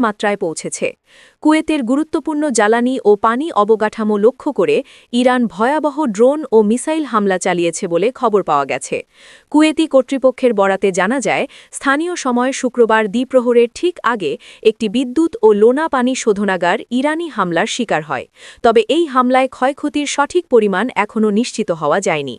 মাত্রায় পৌঁছেছে। কুয়েতের গুরুত্বপূর্ণ জ্বালানি ও পানি অবকাঠামো লক্ষ্য করে ইরান ভয়াবহ ড্রোন ও মিসাইল হামলা চালিয়েছে বলে খবর পাওয়া গেছে। কুয়েতি কর্তৃপক্ষের বরাতে জানা যায়, স্থানীয় সময় শুক্রবার দ্বিপ্রহরের ঠিক আগে একটি বিদ্যুৎ ও লোনা পানি শোধনাগার ইরানি হামলার শিকার হয়। তবে এই হামলায় ক্ষয়ক্ষতির সঠিক পরিমাণ এখনও নিশ্চিত হওয়া যায়নি।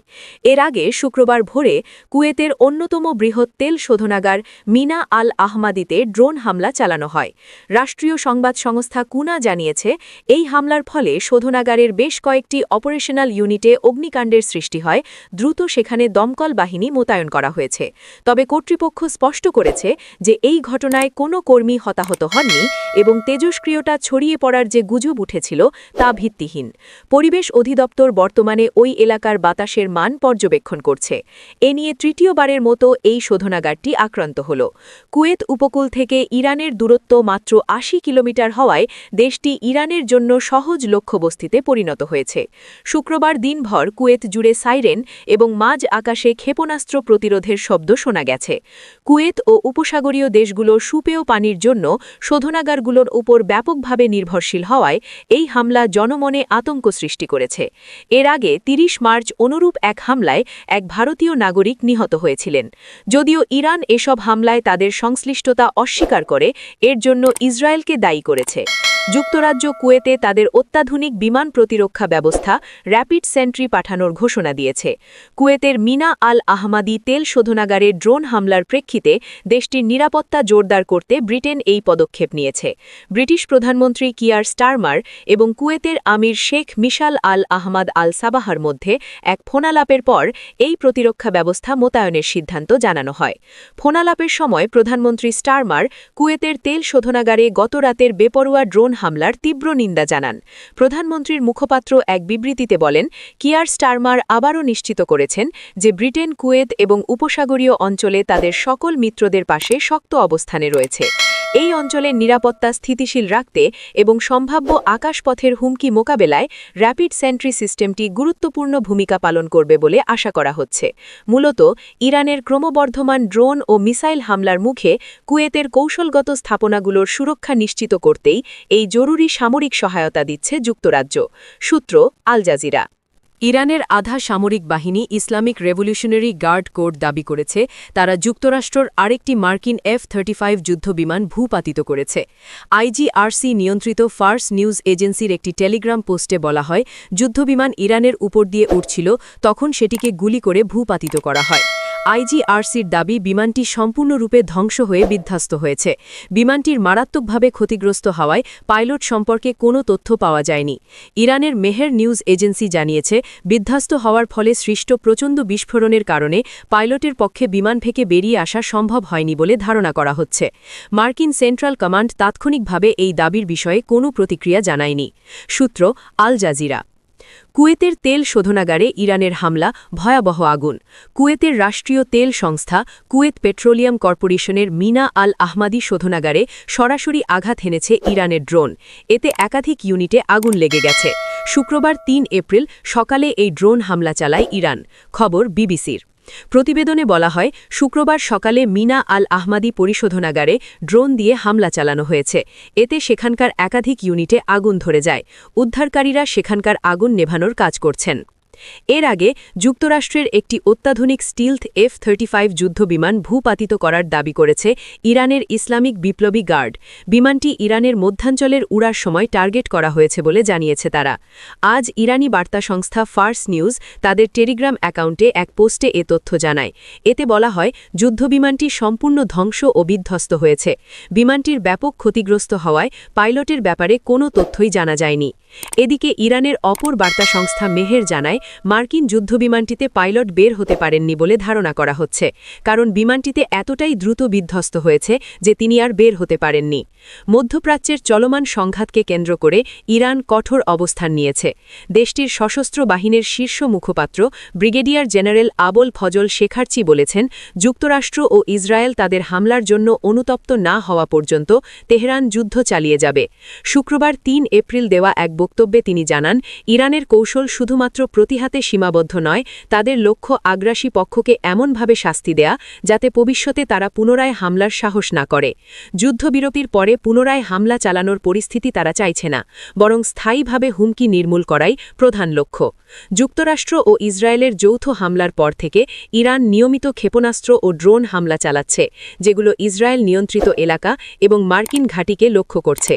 এর আগে শুক্রবার ভোরে কুয়েতের অন্যতম বৃহৎ তেল শোধনাগার মিনা আল আহমাদিতে ড্রোন হামলা চালানো হয়। রাষ্ট্রীয় সংবাদ সংস্থা কুনা জানিয়েছে, এই হামলার ফলে শোধনাগারের বেশ কয়েকটি অপারেশনাল ইউনিটে অগ্নিকাণ্ডের সৃষ্টি হয়। দ্রুত সেখানে দমকল বাহিনী মোতায়েন করা হয়েছে। তবে কর্তৃপক্ষ স্পষ্ট করেছে যে এই ঘটনায় কোনো কর্মী হতাহত হননি এবং তেজস্ক্রিয়তা ছড়িয়ে পড়ার যে গুজব উঠেছিল তা ভিত্তিহীন। পরিবেশ অধিদপ্তর বর্তমানে ওই এলাকার বাতাসের মান পর্যবেক্ষণ করছে। এ নিয়ে তৃতীয়বারের মতো এই শোধনাগারটি আক্রান্ত হল। কুয়েত উপকূল থেকে ইরানের দূরত্ব মাত্র ৮০ কিলোমিটার হওয়ায় দেশটি ইরানের জন্য সহজ লক্ষ্যবস্তুতে পরিণত হয়েছে। শুক্রবার দিনভর কুয়েত জুড়ে সাইরেন এবং মাঝ আকাশে ক্ষেপণাস্ত্র প্রতিরোধের শব্দ শোনা গেছে। কুয়েত ও উপসাগরীয় দেশগুলো সুপেয় পানির জন্য শোধনাগারগুলোর উপর ব্যাপকভাবে নির্ভরশীল হওয়ায় এই হামলা জনমনে আতঙ্ক সৃষ্টি করেছে। এর আগে ৩০ মার্চ অনুরূপ এক হামলায় এক ভারতীয় নাগরিক নিহত হয়েছিলেন। যদিও ইরান এসব হামলায় তাদের সংশ্লিষ্টতা অস্বীকার করে, এর জন্য ইসরায়েলকে দায়ী করেছে। যুক্তরাজ্য কুয়েতে তাদের অত্যাধুনিক বিমান প্রতিরক্ষা ব্যবস্থা র্যাপিড সেন্ট্রি পাঠানোর ঘোষণা দিয়েছে। কুয়েতের মিনা আল আহমাদি তেল শোধনাগারে ড্রোন হামলার প্রেক্ষিতে দেশটির নিরাপত্তা জোরদার করতে ব্রিটেন এই পদক্ষেপ নিয়েছে। ব্রিটিশ প্রধানমন্ত্রী কিয়ার স্টারমার এবং কুয়েতের আমির শেখ মিশাল আল আহমাদ আল সাবাহার মধ্যে এক ফোনালাপের পর এই প্রতিরক্ষা ব্যবস্থা মোতায়েনের সিদ্ধান্ত জানানো হয়। ফোনালাপের সময় প্রধানমন্ত্রী স্টারমার কুয়েতের তেল শোধনাগারে গতরাতের বেপরোয়া ড্রোন হামলার তীব্র নিন্দা জানান। প্রধানমন্ত্রীর মুখপাত্র এক বিবৃতিতে বলেন, কিয়ার স্টারমার আবারও নিশ্চিত করেছেন যে ব্রিটেন কুয়েত এবং উপসাগরীয় অঞ্চলে তাদের সকল মিত্রদের পাশে শক্ত অবস্থানে রয়েছে। এই অঞ্চলের নিরাপত্তা স্থিতিশীল রাখতে এবং সম্ভাব্য আকাশপথের হুমকি মোকাবেলায় র্যাপিড সেন্ট্রি সিস্টেমটি গুরুত্বপূর্ণ ভূমিকা পালন করবে বলে আশা করা হচ্ছে। মূলত ইরানের ক্রমবর্ধমান ড্রোন ও মিসাইল হামলার মুখে কুয়েতের কৌশলগত স্থাপনাগুলোর সুরক্ষা নিশ্চিত করতেই এই জরুরি সামরিক সহায়তা দিচ্ছে যুক্তরাজ্য। সূত্র আল জাজিরা। ইরানের আধা সামরিক বাহিনী ইসলামিক রেভলিউশনারি গার্ড কোর দাবি করেছে তারা যুক্তরাষ্ট্রের আরেকটি মার্কিন F-35 যুদ্ধবিমান ভূপাতিত করেছে। IGRC নিয়ন্ত্রিত ফার্স নিউজ এজেন্সির একটি টেলিগ্রাম পোস্টে বলা হয়, যুদ্ধবিমান ইরানের উপর দিয়ে উঠছিল, তখন সেটিকে গুলি করে ভূপাতিত করা হয়। IGRCর দাবি, বিমানটি সম্পূর্ণরূপে ধ্বংস হয়ে বিধ্বস্ত হয়েছে। বিমানটির মারাত্মকভাবে ক্ষতিগ্রস্ত হওয়ায় পাইলট সম্পর্কে কোনো তথ্য পাওয়া যায়নি। ইরানের মেহের নিউজ এজেন্সি জানিয়েছে, বিধ্বস্ত হওয়ার ফলে সৃষ্ট প্রচণ্ড বিস্ফোরণের কারণে পাইলটের পক্ষে বিমান থেকে বেরিয়ে আসা সম্ভব হয়নি বলে ধারণা করা হচ্ছে। মার্কিন সেন্ট্রাল কমান্ড তাৎক্ষণিকভাবে এই দাবির বিষয়ে কোনো প্রতিক্রিয়া জানায়নি। সূত্র আল জাজিরা। কুয়েতের তেল শোধনাগারে ইরানের হামলা, ভয়াবহ আগুন। কুয়েতের রাষ্ট্রীয় তেল সংস্থা কুয়েত পেট্রোলিয়াম কর্পোরেশনের মিনা আল আহমাদি শোধনাগারে সরাসরি আঘাত হেনেছে ইরানের ড্রোন। এতে একাধিক ইউনিটে আগুন লেগে গেছে। শুক্রবার ৩ এপ্রিল সকালে এই ড্রোন হামলা চালায় ইরান। খবর বিবিসির। প্রতিবেদনে বলা হয়, শুক্রবার সকালে মিনা আল আহমাদি পরিশোধনাগারে ড্রোন দিয়ে হামলা চালানো হয়েছে। এতে সেখানকার একাধিক ইউনিটে আগুন ধরে যায়। উদ্ধারকারীরা সেখানকার আগুন নেভানোর কাজ করছেন। এর আগে যুক্তরাষ্ট্রের একটি অত্যাধুনিক স্টিলথ F-35 যুদ্ধবিমান ভূপাতিত করার দাবি করেছে ইরানের ইসলামিক বিপ্লবী গার্ড। বিমানটি ইরানের মধ্যাঞ্চলের উড়ার সময় টার্গেট করা হয়েছে বলে জানিয়েছে তারা। আজ ইরানি বার্তা সংস্থা ফার্স নিউজ তাদের টেলিগ্রাম অ্যাকাউন্টে এক পোস্টে এ তথ্য জানায়। এতে বলা হয়, যুদ্ধবিমানটি সম্পূর্ণ ধ্বংস ও বিধ্বস্ত হয়েছে। বিমানটির ব্যাপক ক্ষতিগ্রস্ত হওয়ায় পাইলটের ব্যাপারে কোনো তথ্যই জানা যায়নি। এদিকে ইরানের অপর বার্তা সংস্থা মেহের জানায়, মার্কিন যুদ্ধবিমানটিতে পাইলট বের হতে পারেননি বলে ধারণা করা হচ্ছে, কারণ বিমানটিতে এতটাই দ্রুত বিধ্বস্ত হয়েছে যে তিনি আর বের হতে পারেননি। মধ্যপ্রাচ্যের চলমান সংঘাতকে কেন্দ্র করে ইরান কঠোর অবস্থান নিয়েছে। দেশটির সশস্ত্র বাহিনীর শীর্ষ মুখপাত্র ব্রিগেডিয়ার জেনারেল আবুল ফজল শেখারচি বলেছেন, যুক্তরাষ্ট্র ও ইসরায়েল তাদের হামলার জন্য অনুতপ্ত না হওয়া পর্যন্ত তেহরান যুদ্ধ চালিয়ে যাবে। শুক্রবার ৩ এপ্রিল দেওয়া এক বক্তব্যে তিনি জানান, ইরানের কৌশল শুধুমাত্র প্রতিহাতে সীমাবদ্ধ নয়, তাদের লক্ষ্য আগ্রাসী পক্ষকে এমনভাবে শাস্তি দেয়া যাতে ভবিষ্যতে তারা পুনরায় হামলার সাহস না করে। যুদ্ধবিরতির পরে পুনরায় হামলা চালানোর পরিস্থিতি তারা চাইছে না, বরং স্থায়ীভাবে হুমকি নির্মূল করাই প্রধান লক্ষ্য। যুক্তরাষ্ট্র ও ইসরায়েলের যৌথ হামলার পর থেকে ইরান নিয়মিত ক্ষেপণাস্ত্র ও ড্রোন হামলা চালাচ্ছে, যেগুলো ইসরায়েল নিয়ন্ত্রিত এলাকা এবং মার্কিন ঘাঁটিকে লক্ষ্য করছে।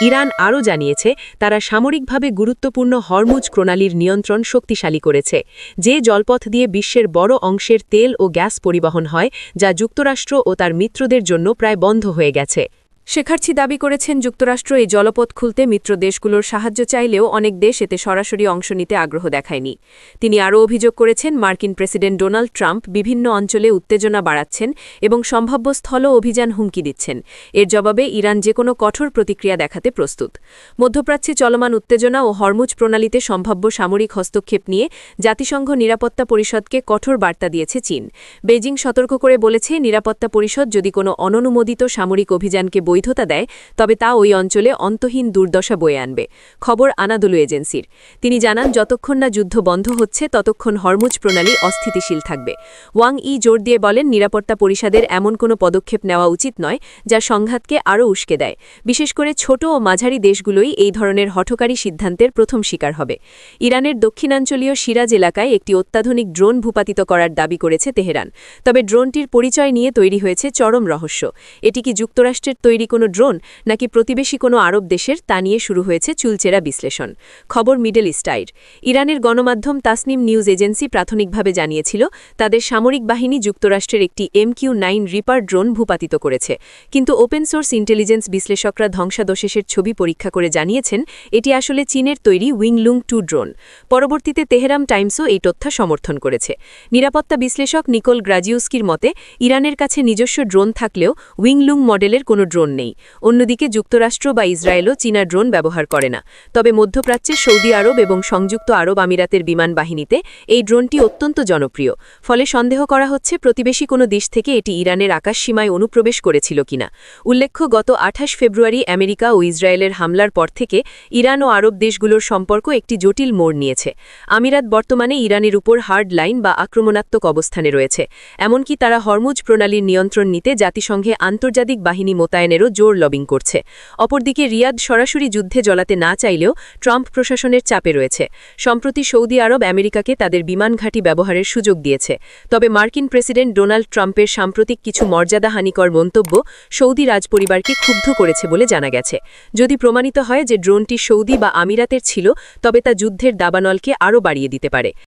ইরান আরও জানিয়েছে, তারা সামরিকভাবে গুরুত্বপূর্ণ হরমুজ প্রণালীর নিয়ন্ত্রণ শক্তিশালী করেছে, যে জলপথ দিয়ে বিশ্বের বড় অংশের তেল ও গ্যাস পরিবহন হয়, যা যুক্তরাষ্ট্র ও তার মিত্রদের জন্য প্রায় বন্ধ হয়ে গেছে। শেখার্চি দাবি করেছেন, যুক্তরাষ্ট্র এই জলপথ খুলতে মিত্র দেশগুলোর সাহায্য চাইলেও অনেক দেশ এতে সরাসরি অংশ নিতে আগ্রহ দেখায়নি। তিনি আরও অভিযোগ করেছেন, মার্কিন প্রেসিডেন্ট ডোনাল্ড ট্রাম্প বিভিন্ন অঞ্চলে উত্তেজনা বাড়াচ্ছেন এবং সম্ভাব্য স্থল অভিযান হুমকি দিচ্ছেন। এর জবাবে ইরান যে কোনো কঠোর প্রতিক্রিয়া দেখাতে প্রস্তুত। মধ্যপ্রাচ্যে চলমান উত্তেজনা ও হরমুজ প্রণালীতে সম্ভাব্য সামরিক হস্তক্ষেপ নিয়ে জাতিসংঘ নিরাপত্তা পরিষদকে কঠোর বার্তা দিয়েছে চীন। বেজিং সতর্ক করে বলেছে, নিরাপত্তা পরিষদ যদি কোনো অননুমোদিত সামরিক অভিযানকে বৈধতা দেয়, তবে তা ওই অঞ্চলে অন্তহীন দুর্দশা বয়ে আনবে। খবর আনাদোলু এজেন্সির। তিনি জানান, যতক্ষণ না যুদ্ধ বন্ধ হচ্ছে ততক্ষণ হরমুজ প্রণালী অস্থিতিশীল থাকবে। ওয়াং ই জোর দিয়ে বলেন, নিরাপত্তা পরিষদের এমন কোনো পদক্ষেপ নেওয়া উচিত নয় যা সংঘাতকে আরও উস্কে দেয়। বিশেষ করে ছোট ও মাঝারি দেশগুলোই এই ধরনের হঠকারী সিদ্ধান্তের প্রথম শিকার হবে। ইরানের দক্ষিণাঞ্চলীয় সিরাজ এলাকায় একটি অত্যাধুনিক ড্রোন ভূপাতিত করার দাবি করেছে তেহরান। তবে ড্রোনটির পরিচয় নিয়ে তৈরি হয়েছে চরম রহস্য। এটি কি যুক্তরাষ্ট্রের তৈরি কোনো ড্রোন নাকি প্রতিবেশী কোনো আরব দেশের, তা নিয়ে শুরু হয়েছে চুলচেরা বিশ্লেষণ। খবর মিডল ইস্টাইর। ইরানের গণমাধ্যম তাসনিম নিউজ এজেন্সি প্রাথমিকভাবে জানিয়েছিল, তাদের সামরিক বাহিনী যুক্তরাষ্ট্রের একটি MQ-9 রিপার ড্রোন ভূপাতিত করেছে। কিন্তু ওপেন সোর্স ইন্টেলিজেন্স বিশ্লেষকরা ধ্বংসাবশেষের ছবি পরীক্ষা করে জানিয়েছেন, এটি আসলে চীনের তৈরি উইংলুং 2 ড্রোন। পরবর্তীতে তেহরান টাইমসও এই তথ্য সমর্থন করেছে। নিরাপত্তা বিশ্লেষক নিকোল গ্রাজিউস্কির মতে, ইরানের কাছে নিজস্ব ড্রোন থাকলেও উইংলুং মডেলের কোনো ড্রোন নেই। অন্যদিকে যুক্তরাষ্ট্র বা ইসরায়েলও চীনা ড্রোন ব্যবহার করে না। তবে মধ্যপ্রাচ্যে সৌদি আরব এবং সংযুক্ত আরব আমিরাতের বিমান বাহিনীতে এই ড্রোনটি অত্যন্ত জনপ্রিয়। ফলে সন্দেহ করা হচ্ছে, প্রতিবেশী কোনো দেশ থেকে এটি ইরানের আকাশসীমায় অনুপ্রবেশ করেছিল কিনা। উল্লেখ্য, গত 28 ফেব্রুয়ারি আমেরিকা ও ইসরায়েলের হামলার পর থেকে ইরান ও আরব দেশগুলোর সম্পর্ক একটি জটিল মোড় নিয়েছে। আমিরাত বর্তমানে ইরানের উপর হার্ড লাইন বা আক্রমণাত্মক অবস্থানে রয়েছে। এমনকি তারা হরমুজ প্রণালীর নিয়ন্ত্রণ নিতে জাতিসংঘে আন্তর্জাতিক বাহিনী মোতায়েনেরও জোর লবিং করছে। অপরদিকে রিয়াদ সরাসরি যুদ্ধে জড়াতে না চাইলেও ট্রাম্প প্রশাসনের চাপে রয়েছে। সম্প্রতি সৌদি আরব আমেরিকাকে তাদের বিমান ঘাঁটি ব্যবহারের সুযোগ দিয়েছে। তবে মার্কিন প্রেসিডেন্ট ডোনাল্ড ট্রাম্পের সাম্প্রতিক কিছু মর্যাদাহানিকর মন্তব্য সৌদি রাজপরিবারকে ক্ষুব্ধ করেছে বলে জানা গেছে। যদি প্রমাণিত হয় যে ড্রোনটি সৌদি বা আমিরাতের ছিল, তবে তা যুদ্ধের দাবানলকে আরও বাড়িয়ে দিতে পারে।